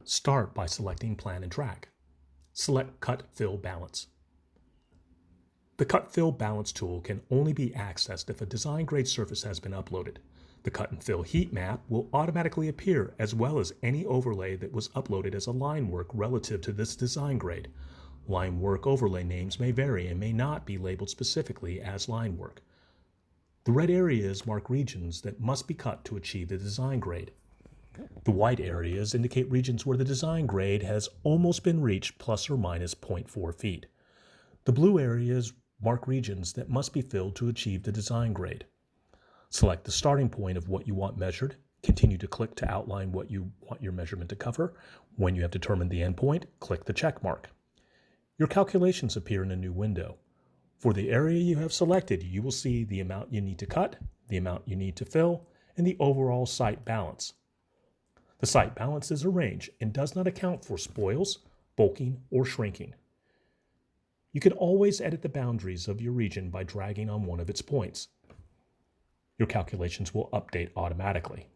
Start by selecting Plan and Drag. Select Cut Fill Balance. The Cut Fill Balance tool can only be accessed if a design grade surface has been uploaded. The Cut and Fill heat map will automatically appear, as well as any overlay that was uploaded as a line work relative to this design grade. Line work overlay names may vary and may not be labeled specifically as line work. The red areas mark regions that must be cut to achieve the design grade. The white areas indicate regions where the design grade has almost been reached plus or minus 0.4 feet. The blue areas mark regions that must be filled to achieve the design grade. Select the starting point of what you want measured. Continue to click to outline what you want your measurement to cover. When you have determined the endpoint, click the check mark. Your calculations appear in a new window. For the area you have selected, you will see the amount you need to cut, the amount you need to fill, and the overall site balance. The site balance is a range and does not account for spoils, bulking, or shrinking. You can always edit the boundaries of your region by dragging on one of its points. Your calculations will update automatically.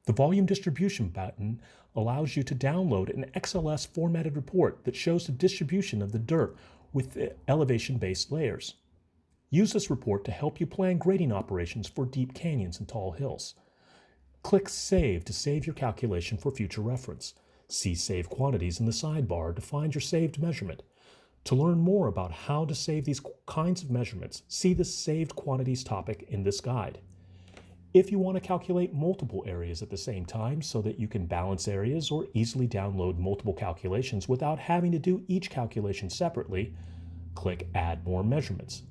The volume distribution button allows you to download an XLS formatted report that shows the distribution of the dirt with the elevation-based layers. Use this report to help you plan grading operations for deep canyons and tall hills. Click Save to save your calculation for future reference. See Save Quantities in the sidebar to find your saved measurement. To learn more about how to save these kinds of measurements, see the Saved Quantities topic in this guide. If you want to calculate multiple areas at the same time so that you can balance areas or easily download multiple calculations without having to do each calculation separately, click Add More Measurements.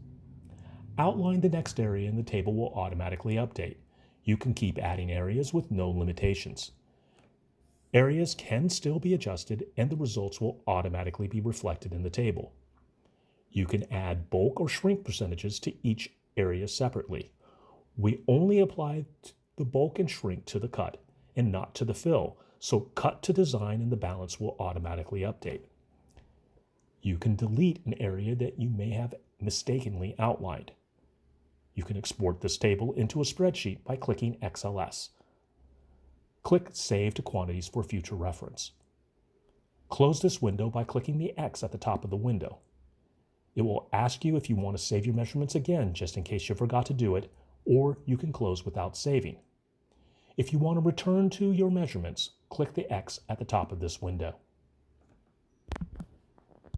Outline the next area and the table will automatically update. You can keep adding areas with no limitations. Areas can still be adjusted and the results will automatically be reflected in the table. You can add bulk or shrink percentages to each area separately. We only apply the bulk and shrink to the cut and not to the fill, so cut to design and the balance will automatically update. You can delete an area that you may have mistakenly outlined. You can export this table into a spreadsheet by clicking XLS. Click Save to Quantities for future reference. Close this window by clicking the X at the top of the window. It will ask you if you want to save your measurements again just in case you forgot to do it, or you can close without saving. If you want to return to your measurements, click the X at the top of this window.